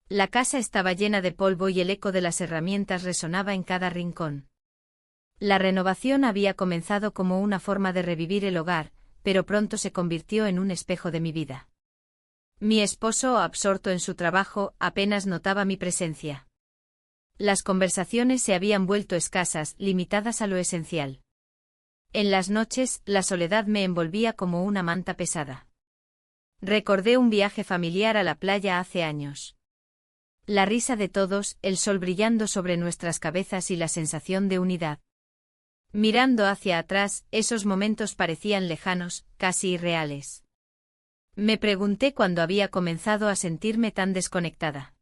La casa estaba llena de polvo y el eco de las herramientas resonaba en cada rincón. La renovación había comenzado como una forma de revivir el hogar, pero pronto se convirtió en un espejo de mi vida. Mi esposo, absorto en su trabajo, apenas notaba mi presencia. Las conversaciones se habían vuelto escasas, limitadas a lo esencial. En las noches, la soledad me envolvía como una manta pesada. Recordé un viaje familiar a la playa hace años. La risa de todos, el sol brillando sobre nuestras cabezas y la sensación de unidad. Mirando hacia atrás, esos momentos parecían lejanos, casi irreales. Me pregunté cuándo había comenzado a sentirme tan desconectada.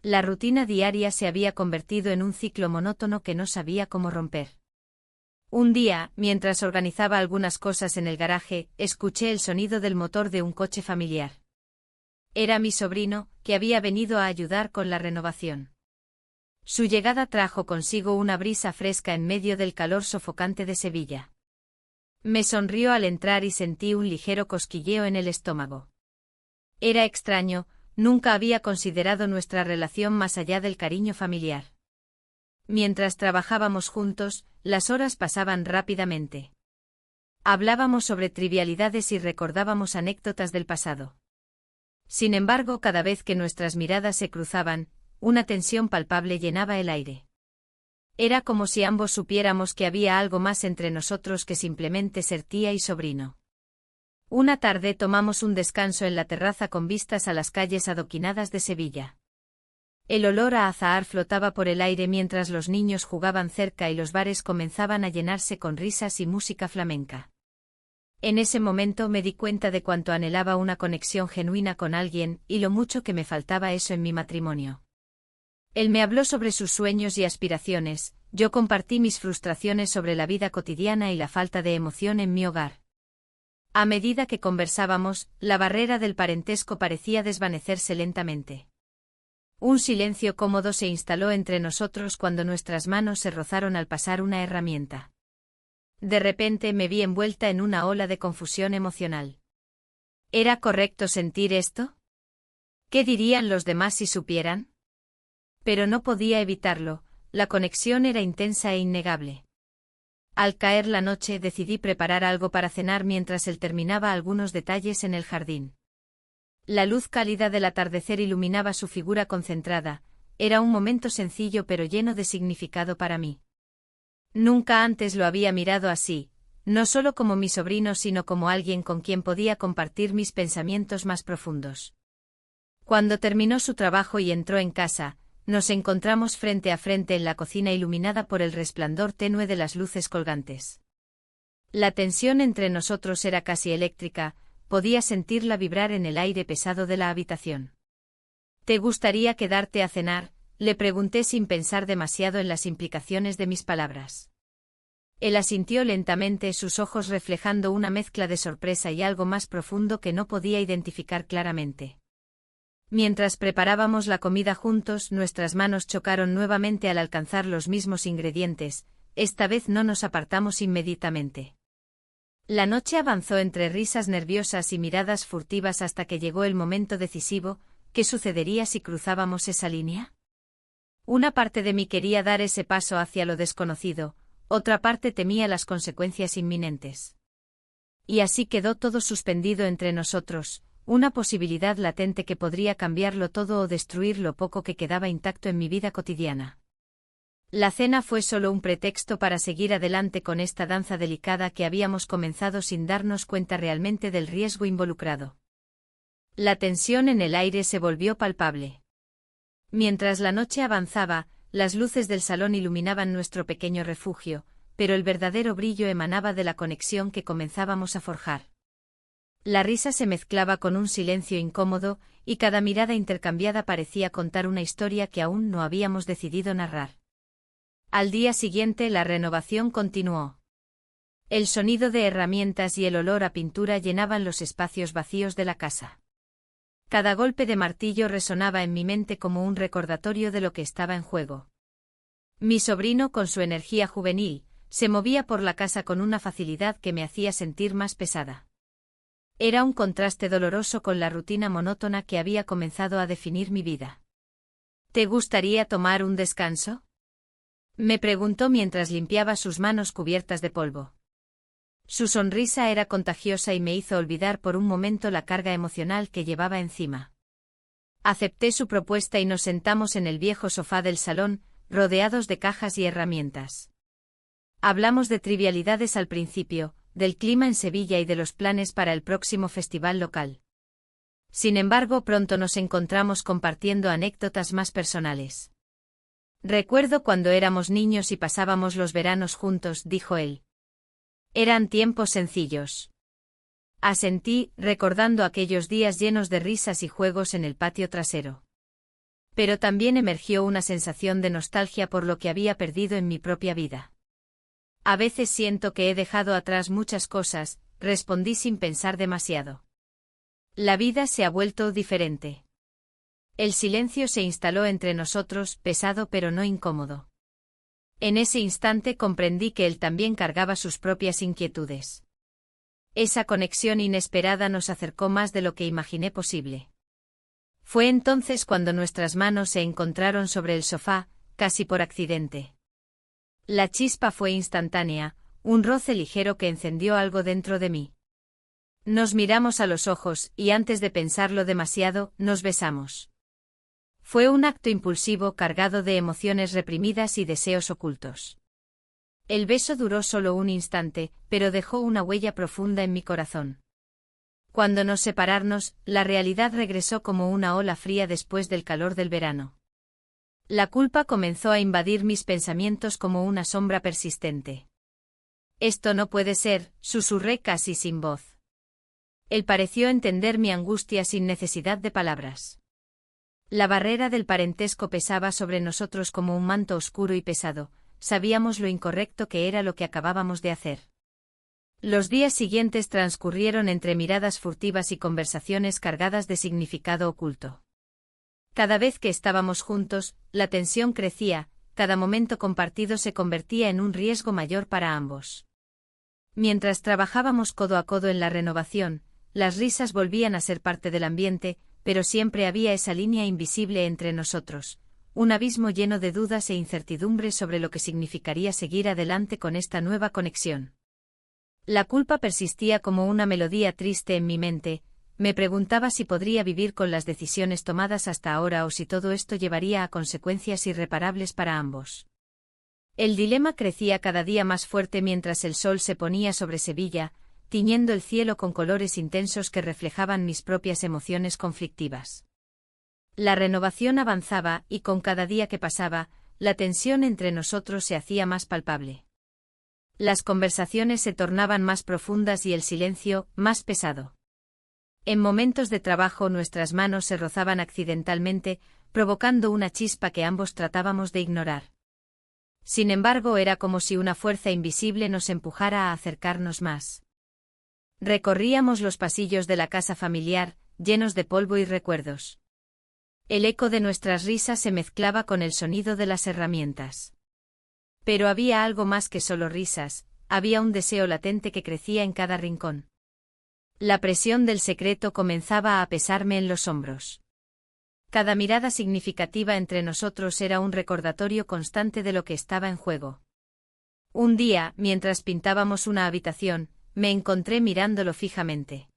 La rutina diaria se había convertido en un ciclo monótono que no sabía cómo romper. Un día, mientras organizaba algunas cosas en el garaje, escuché el sonido del motor de un coche familiar. Era mi sobrino, que había venido a ayudar con la renovación. Su llegada trajo consigo una brisa fresca en medio del calor sofocante de Sevilla. Me sonrió al entrar y sentí un ligero cosquilleo en el estómago. Era extraño, nunca había considerado nuestra relación más allá del cariño familiar. Mientras trabajábamos juntos, las horas pasaban rápidamente. Hablábamos sobre trivialidades y recordábamos anécdotas del pasado. Sin embargo, cada vez que nuestras miradas se cruzaban, una tensión palpable llenaba el aire. Era como si ambos supiéramos que había algo más entre nosotros que simplemente ser tía y sobrino. Una tarde tomamos un descanso en la terraza con vistas a las calles adoquinadas de Sevilla. El olor a azahar flotaba por el aire mientras los niños jugaban cerca y los bares comenzaban a llenarse con risas y música flamenca. En ese momento me di cuenta de cuánto anhelaba una conexión genuina con alguien y lo mucho que me faltaba eso en mi matrimonio. Él me habló sobre sus sueños y aspiraciones, yo compartí mis frustraciones sobre la vida cotidiana y la falta de emoción en mi hogar. A medida que conversábamos, la barrera del parentesco parecía desvanecerse lentamente. Un silencio cómodo se instaló entre nosotros cuando nuestras manos se rozaron al pasar una herramienta. De repente me vi envuelta en una ola de confusión emocional. ¿Era correcto sentir esto? ¿Qué dirían los demás si supieran? Pero no podía evitarlo, la conexión era intensa e innegable. Al caer la noche decidí preparar algo para cenar mientras él terminaba algunos detalles en el jardín. La luz cálida del atardecer iluminaba su figura concentrada, era un momento sencillo pero lleno de significado para mí. Nunca antes lo había mirado así, no solo como mi sobrino sino como alguien con quien podía compartir mis pensamientos más profundos. Cuando terminó su trabajo y entró en casa, nos encontramos frente a frente en la cocina iluminada por el resplandor tenue de las luces colgantes. La tensión entre nosotros era casi eléctrica, podía sentirla vibrar en el aire pesado de la habitación. ¿Te gustaría quedarte a cenar?, le pregunté sin pensar demasiado en las implicaciones de mis palabras. Él asintió lentamente, sus ojos reflejando una mezcla de sorpresa y algo más profundo que no podía identificar claramente. Mientras preparábamos la comida juntos, nuestras manos chocaron nuevamente al alcanzar los mismos ingredientes, esta vez no nos apartamos inmediatamente. La noche avanzó entre risas nerviosas y miradas furtivas hasta que llegó el momento decisivo. ¿Qué sucedería si cruzábamos esa línea? Una parte de mí quería dar ese paso hacia lo desconocido, otra parte temía las consecuencias inminentes. Y así quedó todo suspendido entre nosotros, una posibilidad latente que podría cambiarlo todo o destruir lo poco que quedaba intacto en mi vida cotidiana. La cena fue solo un pretexto para seguir adelante con esta danza delicada que habíamos comenzado sin darnos cuenta realmente del riesgo involucrado. La tensión en el aire se volvió palpable. Mientras la noche avanzaba, las luces del salón iluminaban nuestro pequeño refugio, pero el verdadero brillo emanaba de la conexión que comenzábamos a forjar. La risa se mezclaba con un silencio incómodo, y cada mirada intercambiada parecía contar una historia que aún no habíamos decidido narrar. Al día siguiente la renovación continuó. El sonido de herramientas y el olor a pintura llenaban los espacios vacíos de la casa. Cada golpe de martillo resonaba en mi mente como un recordatorio de lo que estaba en juego. Mi sobrino, con su energía juvenil, se movía por la casa con una facilidad que me hacía sentir más pesada. Era un contraste doloroso con la rutina monótona que había comenzado a definir mi vida. ¿Te gustaría tomar un descanso? Me preguntó mientras limpiaba sus manos cubiertas de polvo. Su sonrisa era contagiosa y me hizo olvidar por un momento la carga emocional que llevaba encima. Acepté su propuesta y nos sentamos en el viejo sofá del salón, rodeados de cajas y herramientas. Hablamos de trivialidades al principio, del clima en Sevilla y de los planes para el próximo festival local. Sin embargo, pronto nos encontramos compartiendo anécdotas más personales. Recuerdo cuando éramos niños y pasábamos los veranos juntos, dijo él. Eran tiempos sencillos. Asentí, recordando aquellos días llenos de risas y juegos en el patio trasero. Pero también emergió una sensación de nostalgia por lo que había perdido en mi propia vida. A veces siento que he dejado atrás muchas cosas, respondí sin pensar demasiado. La vida se ha vuelto diferente. El silencio se instaló entre nosotros, pesado pero no incómodo. En ese instante comprendí que él también cargaba sus propias inquietudes. Esa conexión inesperada nos acercó más de lo que imaginé posible. Fue entonces cuando nuestras manos se encontraron sobre el sofá, casi por accidente. La chispa fue instantánea, un roce ligero que encendió algo dentro de mí. Nos miramos a los ojos y antes de pensarlo demasiado, nos besamos. Fue un acto impulsivo cargado de emociones reprimidas y deseos ocultos. El beso duró solo un instante, pero dejó una huella profunda en mi corazón. Cuando nos separamos, la realidad regresó como una ola fría después del calor del verano. La culpa comenzó a invadir mis pensamientos como una sombra persistente. Esto no puede ser, susurré casi sin voz. Él pareció entender mi angustia sin necesidad de palabras. La barrera del parentesco pesaba sobre nosotros como un manto oscuro y pesado, sabíamos lo incorrecto que era lo que acabábamos de hacer. Los días siguientes transcurrieron entre miradas furtivas y conversaciones cargadas de significado oculto. Cada vez que estábamos juntos, la tensión crecía, cada momento compartido se convertía en un riesgo mayor para ambos. Mientras trabajábamos codo a codo en la renovación, las risas volvían a ser parte del ambiente, pero siempre había esa línea invisible entre nosotros, un abismo lleno de dudas e incertidumbres sobre lo que significaría seguir adelante con esta nueva conexión. La culpa persistía como una melodía triste en mi mente, me preguntaba si podría vivir con las decisiones tomadas hasta ahora o si todo esto llevaría a consecuencias irreparables para ambos. El dilema crecía cada día más fuerte mientras el sol se ponía sobre Sevilla, tiñendo el cielo con colores intensos que reflejaban mis propias emociones conflictivas. La renovación avanzaba y con cada día que pasaba, la tensión entre nosotros se hacía más palpable. Las conversaciones se tornaban más profundas y el silencio, más pesado. En momentos de trabajo nuestras manos se rozaban accidentalmente, provocando una chispa que ambos tratábamos de ignorar. Sin embargo, era como si una fuerza invisible nos empujara a acercarnos más. Recorríamos los pasillos de la casa familiar, llenos de polvo y recuerdos. El eco de nuestras risas se mezclaba con el sonido de las herramientas. Pero había algo más que solo risas, había un deseo latente que crecía en cada rincón. La presión del secreto comenzaba a pesarme en los hombros. Cada mirada significativa entre nosotros era un recordatorio constante de lo que estaba en juego. Un día, mientras pintábamos una habitación, me encontré mirándolo fijamente.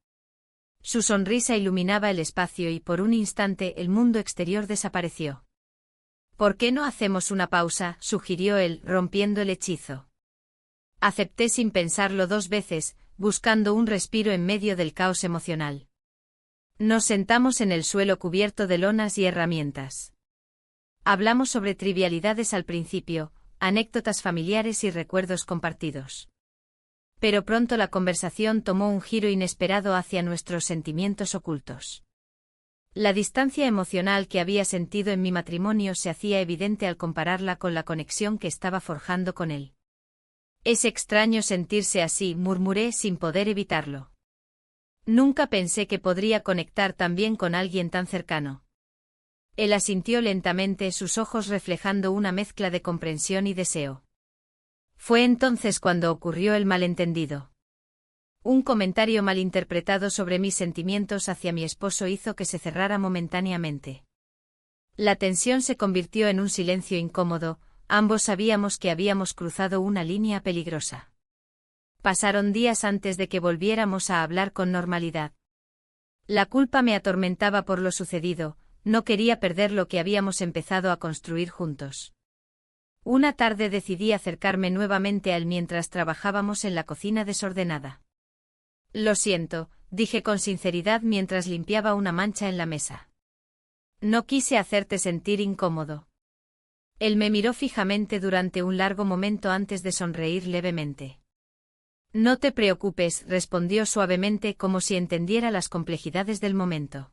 Su sonrisa iluminaba el espacio y por un instante el mundo exterior desapareció. ¿Por qué no hacemos una pausa?, sugirió él, rompiendo el hechizo. Acepté sin pensarlo 2 veces, buscando un respiro en medio del caos emocional. Nos sentamos en el suelo cubierto de lonas y herramientas. Hablamos sobre trivialidades al principio, anécdotas familiares y recuerdos compartidos. Pero pronto la conversación tomó un giro inesperado hacia nuestros sentimientos ocultos. La distancia emocional que había sentido en mi matrimonio se hacía evidente al compararla con la conexión que estaba forjando con él. Es extraño sentirse así, murmuré sin poder evitarlo. Nunca pensé que podría conectar tan bien con alguien tan cercano. Él asintió lentamente, sus ojos reflejando una mezcla de comprensión y deseo. Fue entonces cuando ocurrió el malentendido. Un comentario malinterpretado sobre mis sentimientos hacia mi esposo hizo que se cerrara momentáneamente. La tensión se convirtió en un silencio incómodo, ambos sabíamos que habíamos cruzado una línea peligrosa. Pasaron días antes de que volviéramos a hablar con normalidad. La culpa me atormentaba por lo sucedido, no quería perder lo que habíamos empezado a construir juntos. Una tarde decidí acercarme nuevamente a él mientras trabajábamos en la cocina desordenada. Lo siento, dije con sinceridad mientras limpiaba una mancha en la mesa. No quise hacerte sentir incómodo. Él me miró fijamente durante un largo momento antes de sonreír levemente. No te preocupes, respondió suavemente como si entendiera las complejidades del momento.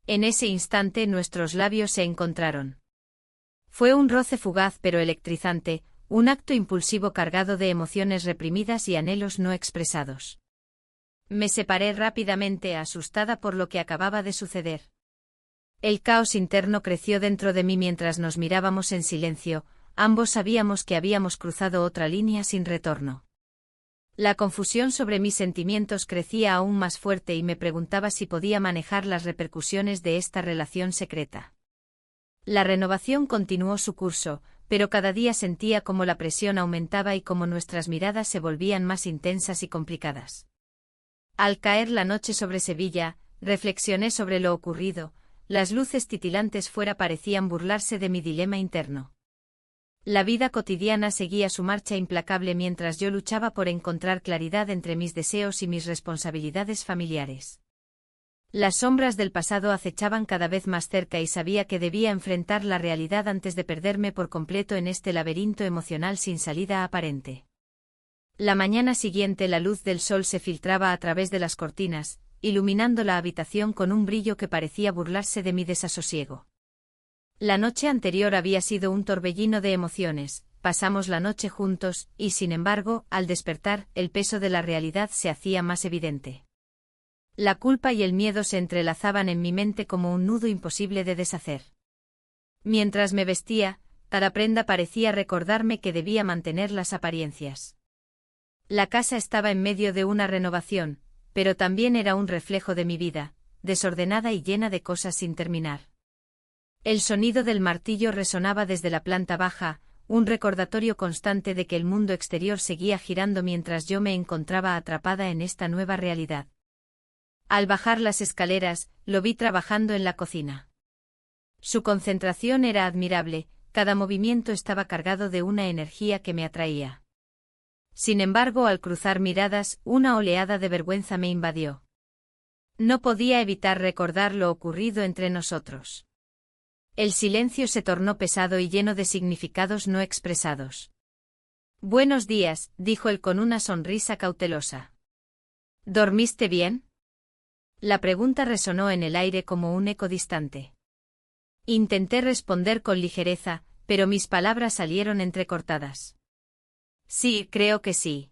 En ese instante nuestros labios se encontraron. Fue un roce fugaz pero electrizante, un acto impulsivo cargado de emociones reprimidas y anhelos no expresados. Me separé rápidamente, asustada por lo que acababa de suceder. El caos interno creció dentro de mí mientras nos mirábamos en silencio, ambos sabíamos que habíamos cruzado otra línea sin retorno. La confusión sobre mis sentimientos crecía aún más fuerte y me preguntaba si podía manejar las repercusiones de esta relación secreta. La renovación continuó su curso, pero cada día sentía cómo la presión aumentaba y cómo nuestras miradas se volvían más intensas y complicadas. Al caer la noche sobre Sevilla, reflexioné sobre lo ocurrido, las luces titilantes fuera parecían burlarse de mi dilema interno. La vida cotidiana seguía su marcha implacable mientras yo luchaba por encontrar claridad entre mis deseos y mis responsabilidades familiares. Las sombras del pasado acechaban cada vez más cerca y sabía que debía enfrentar la realidad antes de perderme por completo en este laberinto emocional sin salida aparente. La mañana siguiente la luz del sol se filtraba a través de las cortinas, iluminando la habitación con un brillo que parecía burlarse de mi desasosiego. La noche anterior había sido un torbellino de emociones, pasamos la noche juntos, y sin embargo, al despertar, el peso de la realidad se hacía más evidente. La culpa y el miedo se entrelazaban en mi mente como un nudo imposible de deshacer. Mientras me vestía, cada prenda parecía recordarme que debía mantener las apariencias. La casa estaba en medio de una renovación, pero también era un reflejo de mi vida, desordenada y llena de cosas sin terminar. El sonido del martillo resonaba desde la planta baja, un recordatorio constante de que el mundo exterior seguía girando mientras yo me encontraba atrapada en esta nueva realidad. Al bajar las escaleras, lo vi trabajando en la cocina. Su concentración era admirable, cada movimiento estaba cargado de una energía que me atraía. Sin embargo, al cruzar miradas, una oleada de vergüenza me invadió. No podía evitar recordar lo ocurrido entre nosotros. El silencio se tornó pesado y lleno de significados no expresados. «Buenos días», dijo él con una sonrisa cautelosa. «¿Dormiste bien?» La pregunta resonó en el aire como un eco distante. Intenté responder con ligereza, pero mis palabras salieron entrecortadas. «Sí, creo que sí».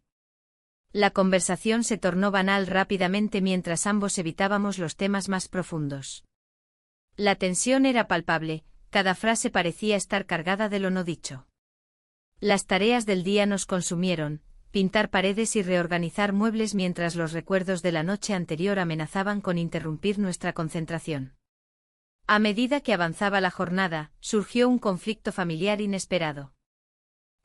La conversación se tornó banal rápidamente mientras ambos evitábamos los temas más profundos. La tensión era palpable, cada frase parecía estar cargada de lo no dicho. Las tareas del día nos consumieron, pintar paredes y reorganizar muebles mientras los recuerdos de la noche anterior amenazaban con interrumpir nuestra concentración. A medida que avanzaba la jornada, surgió un conflicto familiar inesperado.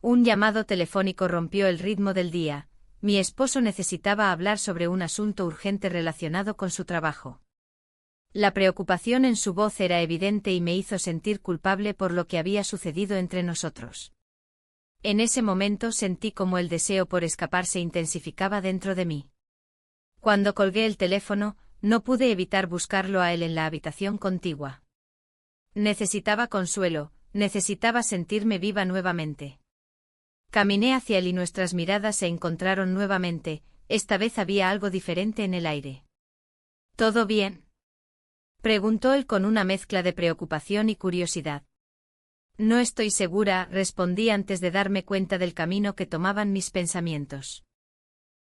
Un llamado telefónico rompió el ritmo del día. Mi esposo necesitaba hablar sobre un asunto urgente relacionado con su trabajo. La preocupación en su voz era evidente y me hizo sentir culpable por lo que había sucedido entre nosotros. En ese momento sentí como el deseo por escapar se intensificaba dentro de mí. Cuando colgué el teléfono, no pude evitar buscarlo a él en la habitación contigua. Necesitaba consuelo, necesitaba sentirme viva nuevamente. Caminé hacia él y nuestras miradas se encontraron nuevamente, esta vez había algo diferente en el aire. ¿Todo bien?, preguntó él con una mezcla de preocupación y curiosidad. No estoy segura, respondí antes de darme cuenta del camino que tomaban mis pensamientos.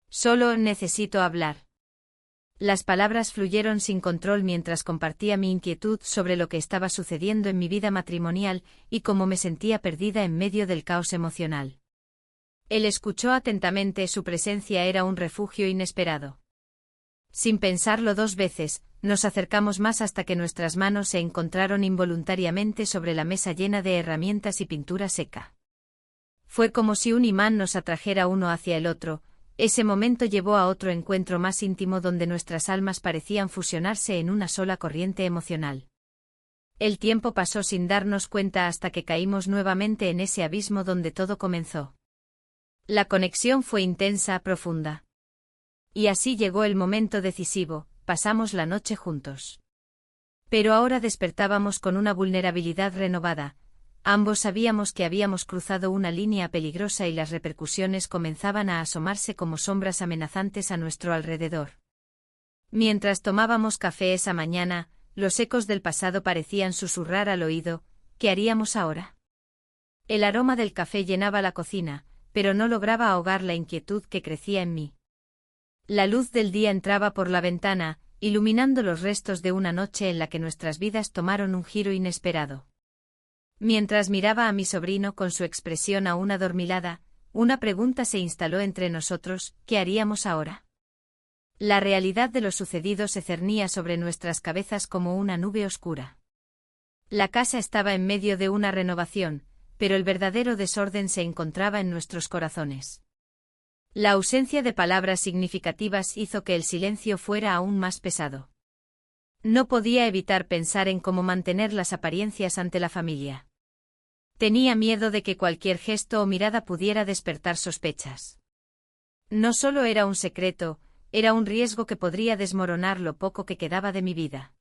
Solo necesito hablar. Las palabras fluyeron sin control mientras compartía mi inquietud sobre lo que estaba sucediendo en mi vida matrimonial y cómo me sentía perdida en medio del caos emocional. Él escuchó atentamente, su presencia era un refugio inesperado. Sin pensarlo dos veces, nos acercamos más hasta que nuestras manos se encontraron involuntariamente sobre la mesa llena de herramientas y pintura seca. Fue como si un imán nos atrajera uno hacia el otro. Ese momento llevó a otro encuentro más íntimo donde nuestras almas parecían fusionarse en una sola corriente emocional. El tiempo pasó sin darnos cuenta hasta que caímos nuevamente en ese abismo donde todo comenzó. La conexión fue intensa, profunda. Y así llegó el momento decisivo, pasamos la noche juntos. Pero ahora despertábamos con una vulnerabilidad renovada. Ambos sabíamos que habíamos cruzado una línea peligrosa y las repercusiones comenzaban a asomarse como sombras amenazantes a nuestro alrededor. Mientras tomábamos café esa mañana, los ecos del pasado parecían susurrar al oído, ¿qué haríamos ahora? El aroma del café llenaba la cocina, pero no lograba ahogar la inquietud que crecía en mí. La luz del día entraba por la ventana, iluminando los restos de una noche en la que nuestras vidas tomaron un giro inesperado. Mientras miraba a mi sobrino con su expresión aún adormilada, una pregunta se instaló entre nosotros, ¿qué haríamos ahora? La realidad de lo sucedido se cernía sobre nuestras cabezas como una nube oscura. La casa estaba en medio de una renovación, pero el verdadero desorden se encontraba en nuestros corazones. La ausencia de palabras significativas hizo que el silencio fuera aún más pesado. No podía evitar pensar en cómo mantener las apariencias ante la familia. Tenía miedo de que cualquier gesto o mirada pudiera despertar sospechas. No solo era un secreto, era un riesgo que podría desmoronar lo poco que quedaba de mi vida.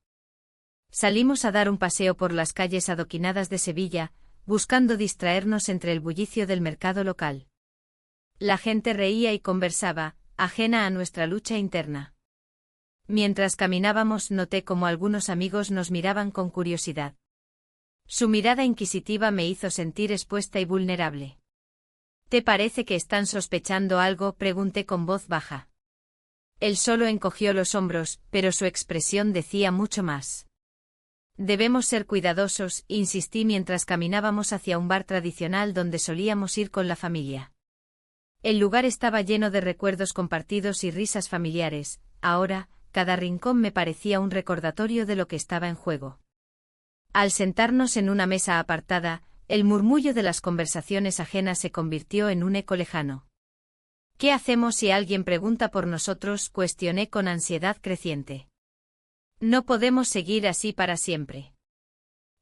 Salimos a dar un paseo por las calles adoquinadas de Sevilla, buscando distraernos entre el bullicio del mercado local. La gente reía y conversaba, ajena a nuestra lucha interna. Mientras caminábamos noté cómo algunos amigos nos miraban con curiosidad. Su mirada inquisitiva me hizo sentir expuesta y vulnerable. ¿Te parece que están sospechando algo?, pregunté con voz baja. Él solo encogió los hombros, pero su expresión decía mucho más. Debemos ser cuidadosos, insistí mientras caminábamos hacia un bar tradicional donde solíamos ir con la familia. El lugar estaba lleno de recuerdos compartidos y risas familiares. Ahora, cada rincón me parecía un recordatorio de lo que estaba en juego. Al sentarnos en una mesa apartada, el murmullo de las conversaciones ajenas se convirtió en un eco lejano. ¿Qué hacemos si alguien pregunta por nosotros?, cuestioné con ansiedad creciente. No podemos seguir así para siempre.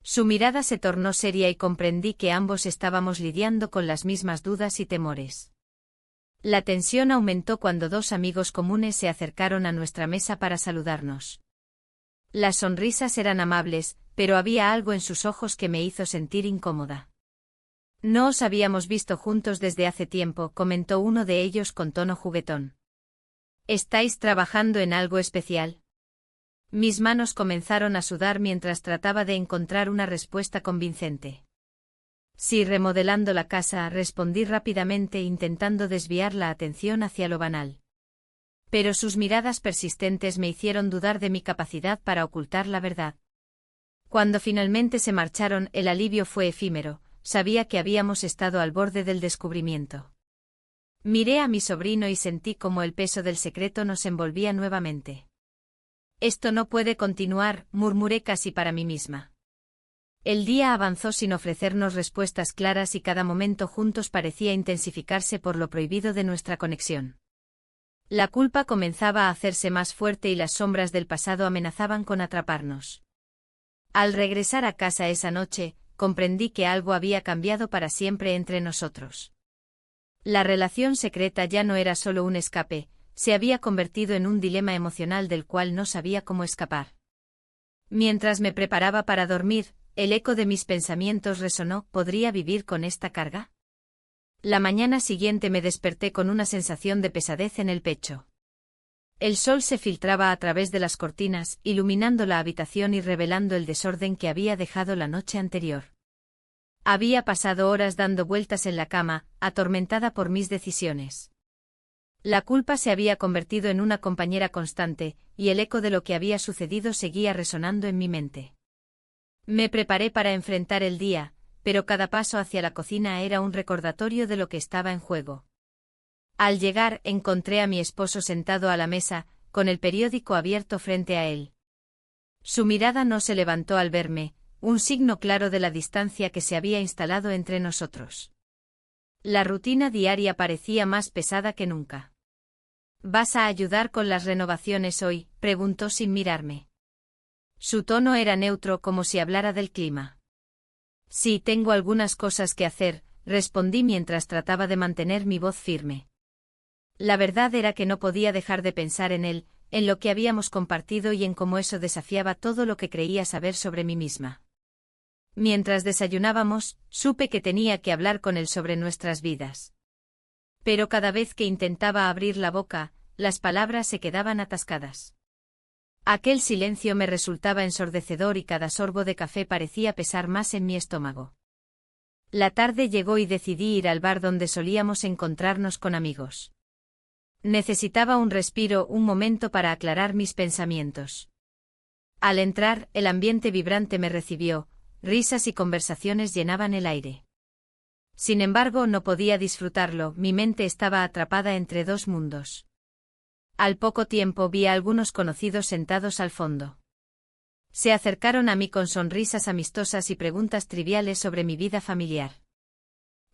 Su mirada se tornó seria y comprendí que ambos estábamos lidiando con las mismas dudas y temores. La tensión aumentó cuando dos amigos comunes se acercaron a nuestra mesa para saludarnos. Las sonrisas eran amables, pero había algo en sus ojos que me hizo sentir incómoda. No os habíamos visto juntos desde hace tiempo, comentó uno de ellos con tono juguetón. ¿Estáis trabajando en algo especial? Mis manos comenzaron a sudar mientras trataba de encontrar una respuesta convincente. Sí, remodelando la casa, respondí rápidamente intentando desviar la atención hacia lo banal. Pero sus miradas persistentes me hicieron dudar de mi capacidad para ocultar la verdad. Cuando finalmente se marcharon, el alivio fue efímero, sabía que habíamos estado al borde del descubrimiento. Miré a mi sobrino y sentí como el peso del secreto nos envolvía nuevamente. Esto no puede continuar, murmuré casi para mí misma. El día avanzó sin ofrecernos respuestas claras y cada momento juntos parecía intensificarse por lo prohibido de nuestra conexión. La culpa comenzaba a hacerse más fuerte y las sombras del pasado amenazaban con atraparnos. Al regresar a casa esa noche, comprendí que algo había cambiado para siempre entre nosotros. La relación secreta ya no era solo un escape, se había convertido en un dilema emocional del cual no sabía cómo escapar. Mientras me preparaba para dormir, el eco de mis pensamientos resonó, ¿podría vivir con esta carga? La mañana siguiente me desperté con una sensación de pesadez en el pecho. El sol se filtraba a través de las cortinas, iluminando la habitación y revelando el desorden que había dejado la noche anterior. Había pasado horas dando vueltas en la cama, atormentada por mis decisiones. La culpa se había convertido en una compañera constante, y el eco de lo que había sucedido seguía resonando en mi mente. Me preparé para enfrentar el día, pero cada paso hacia la cocina era un recordatorio de lo que estaba en juego. Al llegar, encontré a mi esposo sentado a la mesa, con el periódico abierto frente a él. Su mirada no se levantó al verme, un signo claro de la distancia que se había instalado entre nosotros. La rutina diaria parecía más pesada que nunca. ¿Vas a ayudar con las renovaciones hoy?, preguntó sin mirarme. Su tono era neutro, como si hablara del clima. Sí, tengo algunas cosas que hacer, respondí mientras trataba de mantener mi voz firme. La verdad era que no podía dejar de pensar en él, en lo que habíamos compartido y en cómo eso desafiaba todo lo que creía saber sobre mí misma. Mientras desayunábamos, supe que tenía que hablar con él sobre nuestras vidas. Pero cada vez que intentaba abrir la boca, las palabras se quedaban atascadas. Aquel silencio me resultaba ensordecedor y cada sorbo de café parecía pesar más en mi estómago. La tarde llegó y decidí ir al bar donde solíamos encontrarnos con amigos. Necesitaba un respiro, un momento para aclarar mis pensamientos. Al entrar, el ambiente vibrante me recibió, risas y conversaciones llenaban el aire. Sin embargo, no podía disfrutarlo, mi mente estaba atrapada entre dos mundos. Al poco tiempo vi a algunos conocidos sentados al fondo. Se acercaron a mí con sonrisas amistosas y preguntas triviales sobre mi vida familiar.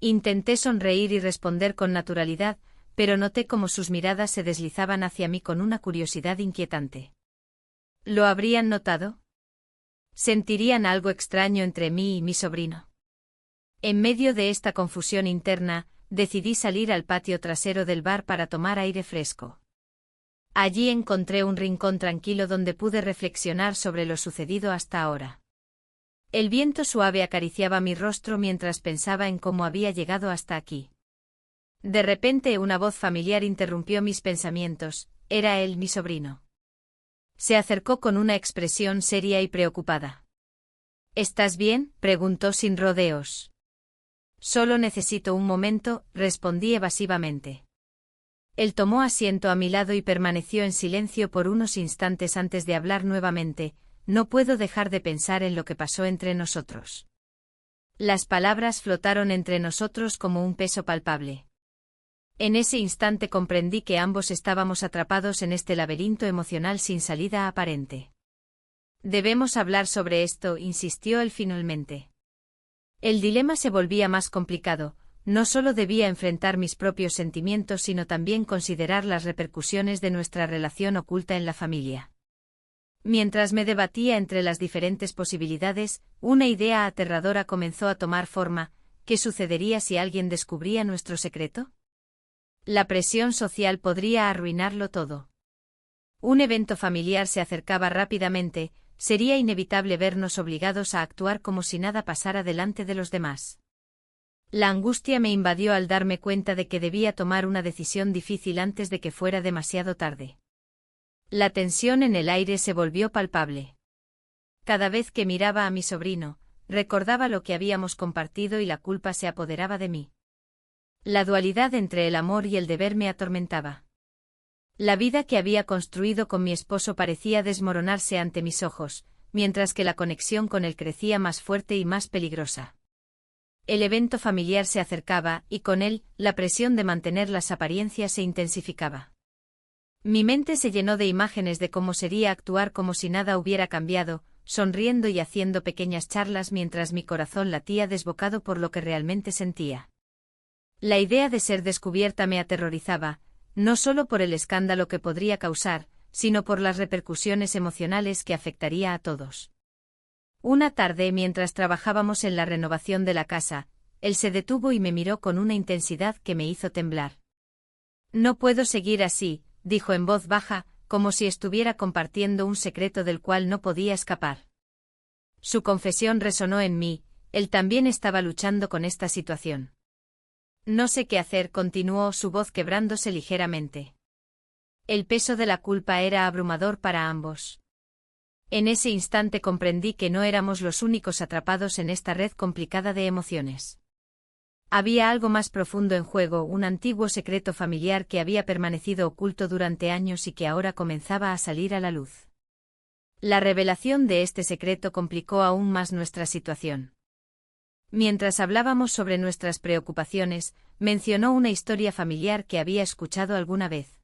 Intenté sonreír y responder con naturalidad, pero noté cómo sus miradas se deslizaban hacia mí con una curiosidad inquietante. ¿Lo habrían notado? ¿Sentirían algo extraño entre mí y mi sobrino? En medio de esta confusión interna, decidí salir al patio trasero del bar para tomar aire fresco. Allí encontré un rincón tranquilo donde pude reflexionar sobre lo sucedido hasta ahora. El viento suave acariciaba mi rostro mientras pensaba en cómo había llegado hasta aquí. De repente una voz familiar interrumpió mis pensamientos, era él, mi sobrino. Se acercó con una expresión seria y preocupada. ¿Estás bien?, preguntó sin rodeos. Solo necesito un momento, respondí evasivamente. Él tomó asiento a mi lado y permaneció en silencio por unos instantes antes de hablar nuevamente. No puedo dejar de pensar en lo que pasó entre nosotros. Las palabras flotaron entre nosotros como un peso palpable. En ese instante comprendí que ambos estábamos atrapados en este laberinto emocional sin salida aparente. Debemos hablar sobre esto, insistió él finalmente. El dilema se volvía más complicado. No solo debía enfrentar mis propios sentimientos, sino también considerar las repercusiones de nuestra relación oculta en la familia. Mientras me debatía entre las diferentes posibilidades, una idea aterradora comenzó a tomar forma. ¿Qué sucedería si alguien descubría nuestro secreto? La presión social podría arruinarlo todo. Un evento familiar se acercaba rápidamente, sería inevitable vernos obligados a actuar como si nada pasara delante de los demás. La angustia me invadió al darme cuenta de que debía tomar una decisión difícil antes de que fuera demasiado tarde. La tensión en el aire se volvió palpable. Cada vez que miraba a mi sobrino, recordaba lo que habíamos compartido y la culpa se apoderaba de mí. La dualidad entre el amor y el deber me atormentaba. La vida que había construido con mi esposo parecía desmoronarse ante mis ojos, mientras que la conexión con él crecía más fuerte y más peligrosa. El evento familiar se acercaba, y con él, la presión de mantener las apariencias se intensificaba. Mi mente se llenó de imágenes de cómo sería actuar como si nada hubiera cambiado, sonriendo y haciendo pequeñas charlas mientras mi corazón latía desbocado por lo que realmente sentía. La idea de ser descubierta me aterrorizaba, no solo por el escándalo que podría causar, sino por las repercusiones emocionales que afectaría a todos. Una tarde, mientras trabajábamos en la renovación de la casa, él se detuvo y me miró con una intensidad que me hizo temblar. No puedo seguir así, dijo en voz baja, como si estuviera compartiendo un secreto del cual no podía escapar. Su confesión resonó en mí, él también estaba luchando con esta situación. No sé qué hacer, continuó, su voz quebrándose ligeramente. El peso de la culpa era abrumador para ambos. En ese instante comprendí que no éramos los únicos atrapados en esta red complicada de emociones. Había algo más profundo en juego, un antiguo secreto familiar que había permanecido oculto durante años y que ahora comenzaba a salir a la luz. La revelación de este secreto complicó aún más nuestra situación. Mientras hablábamos sobre nuestras preocupaciones, mencionó una historia familiar que había escuchado alguna vez.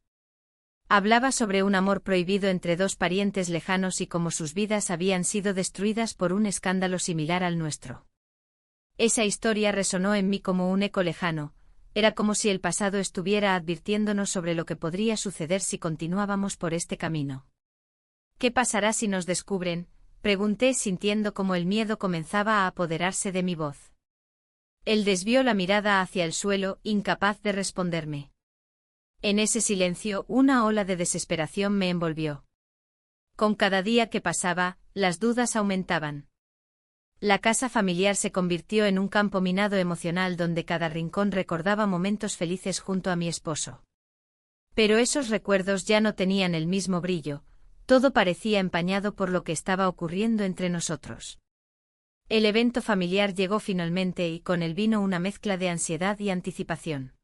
Hablaba sobre un amor prohibido entre dos parientes lejanos y cómo sus vidas habían sido destruidas por un escándalo similar al nuestro. Esa historia resonó en mí como un eco lejano, era como si el pasado estuviera advirtiéndonos sobre lo que podría suceder si continuábamos por este camino. ¿Qué pasará si nos descubren?, pregunté sintiendo como el miedo comenzaba a apoderarse de mi voz. Él desvió la mirada hacia el suelo, incapaz de responderme. En ese silencio, una ola de desesperación me envolvió. Con cada día que pasaba, las dudas aumentaban. La casa familiar se convirtió en un campo minado emocional donde cada rincón recordaba momentos felices junto a mi esposo. Pero esos recuerdos ya no tenían el mismo brillo, todo parecía empañado por lo que estaba ocurriendo entre nosotros. El evento familiar llegó finalmente y con él vino una mezcla de ansiedad y anticipación.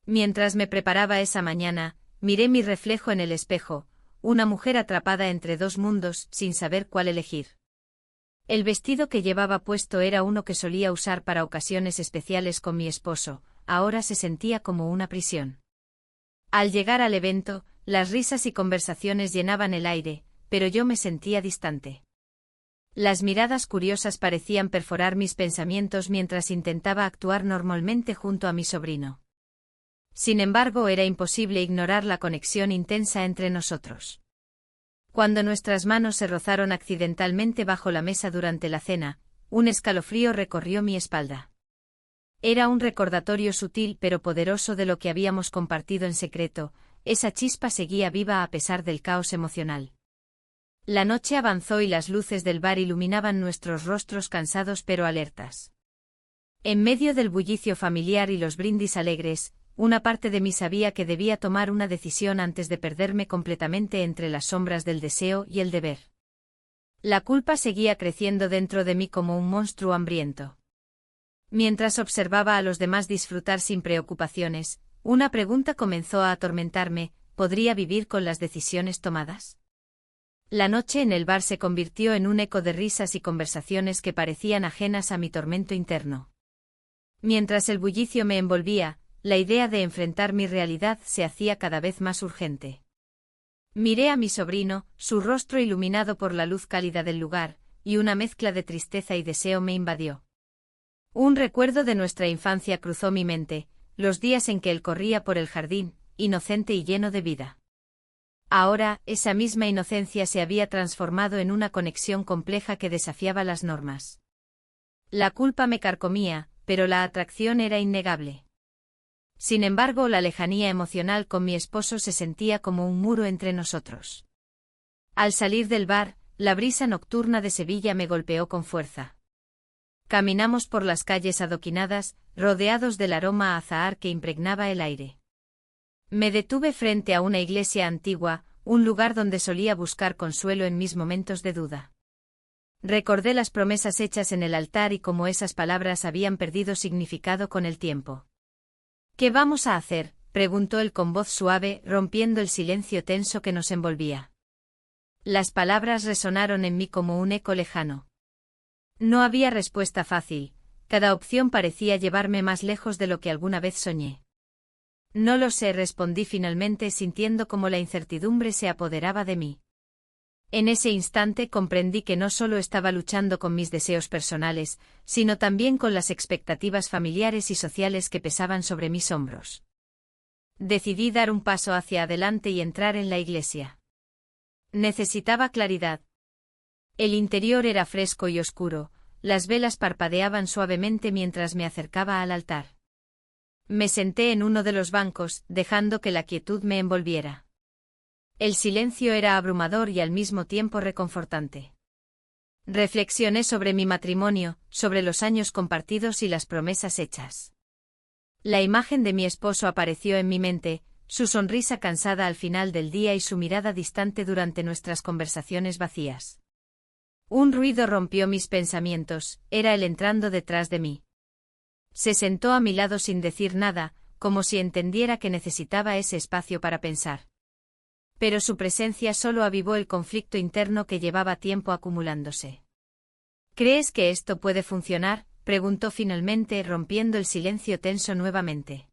Mientras me preparaba esa mañana, miré mi reflejo en el espejo, una mujer atrapada entre dos mundos, sin saber cuál elegir. El vestido que llevaba puesto era uno que solía usar para ocasiones especiales con mi esposo, ahora se sentía como una prisión. Al llegar al evento, las risas y conversaciones llenaban el aire, pero yo me sentía distante. Las miradas curiosas parecían perforar mis pensamientos mientras intentaba actuar normalmente junto a mi sobrino. Sin embargo, era imposible ignorar la conexión intensa entre nosotros. Cuando nuestras manos se rozaron accidentalmente bajo la mesa durante la cena, un escalofrío recorrió mi espalda. Era un recordatorio sutil pero poderoso de lo que habíamos compartido en secreto, esa chispa seguía viva a pesar del caos emocional. La noche avanzó y las luces del bar iluminaban nuestros rostros cansados pero alertas. En medio del bullicio familiar y los brindis alegres, una parte de mí sabía que debía tomar una decisión antes de perderme completamente entre las sombras del deseo y el deber. La culpa seguía creciendo dentro de mí como un monstruo hambriento. Mientras observaba a los demás disfrutar sin preocupaciones, una pregunta comenzó a atormentarme: ¿podría vivir con las decisiones tomadas? La noche en el bar se convirtió en un eco de risas y conversaciones que parecían ajenas a mi tormento interno. Mientras el bullicio me envolvía, la idea de enfrentar mi realidad se hacía cada vez más urgente. Miré a mi sobrino, su rostro iluminado por la luz cálida del lugar, y una mezcla de tristeza y deseo me invadió. Un recuerdo de nuestra infancia cruzó mi mente, los días en que él corría por el jardín, inocente y lleno de vida. Ahora, esa misma inocencia se había transformado en una conexión compleja que desafiaba las normas. La culpa me carcomía, pero la atracción era innegable. Sin embargo, la lejanía emocional con mi esposo se sentía como un muro entre nosotros. Al salir del bar, la brisa nocturna de Sevilla me golpeó con fuerza. Caminamos por las calles adoquinadas, rodeados del aroma a azahar que impregnaba el aire. Me detuve frente a una iglesia antigua, un lugar donde solía buscar consuelo en mis momentos de duda. Recordé las promesas hechas en el altar y cómo esas palabras habían perdido significado con el tiempo. ¿Qué vamos a hacer?, preguntó él con voz suave, rompiendo el silencio tenso que nos envolvía. Las palabras resonaron en mí como un eco lejano. No había respuesta fácil, cada opción parecía llevarme más lejos de lo que alguna vez soñé. No lo sé, respondí finalmente sintiendo como la incertidumbre se apoderaba de mí. En ese instante comprendí que no solo estaba luchando con mis deseos personales, sino también con las expectativas familiares y sociales que pesaban sobre mis hombros. Decidí dar un paso hacia adelante y entrar en la iglesia. Necesitaba claridad. El interior era fresco y oscuro, las velas parpadeaban suavemente mientras me acercaba al altar. Me senté en uno de los bancos, dejando que la quietud me envolviera. El silencio era abrumador y al mismo tiempo reconfortante. Reflexioné sobre mi matrimonio, sobre los años compartidos y las promesas hechas. La imagen de mi esposo apareció en mi mente, su sonrisa cansada al final del día y su mirada distante durante nuestras conversaciones vacías. Un ruido rompió mis pensamientos, era él entrando detrás de mí. Se sentó a mi lado sin decir nada, como si entendiera que necesitaba ese espacio para pensar. Pero su presencia solo avivó el conflicto interno que llevaba tiempo acumulándose. ¿Crees que esto puede funcionar?, preguntó finalmente, rompiendo el silencio tenso nuevamente.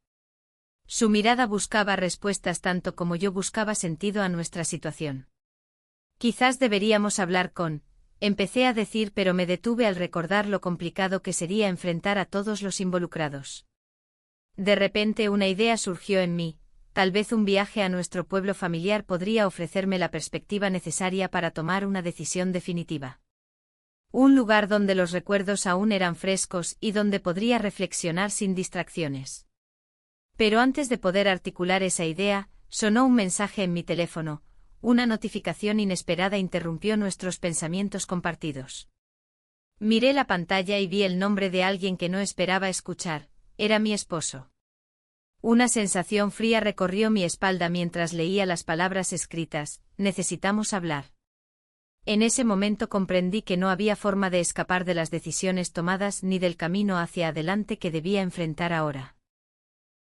Su mirada buscaba respuestas tanto como yo buscaba sentido a nuestra situación. Quizás deberíamos hablar empecé a decir, pero me detuve al recordar lo complicado que sería enfrentar a todos los involucrados. De repente una idea surgió en mí, tal vez un viaje a nuestro pueblo familiar podría ofrecerme la perspectiva necesaria para tomar una decisión definitiva. Un lugar donde los recuerdos aún eran frescos y donde podría reflexionar sin distracciones. Pero antes de poder articular esa idea, sonó un mensaje en mi teléfono. Una notificación inesperada interrumpió nuestros pensamientos compartidos. Miré la pantalla y vi el nombre de alguien que no esperaba escuchar. Era mi esposo. Una sensación fría recorrió mi espalda mientras leía las palabras escritas: necesitamos hablar. En ese momento comprendí que no había forma de escapar de las decisiones tomadas ni del camino hacia adelante que debía enfrentar ahora.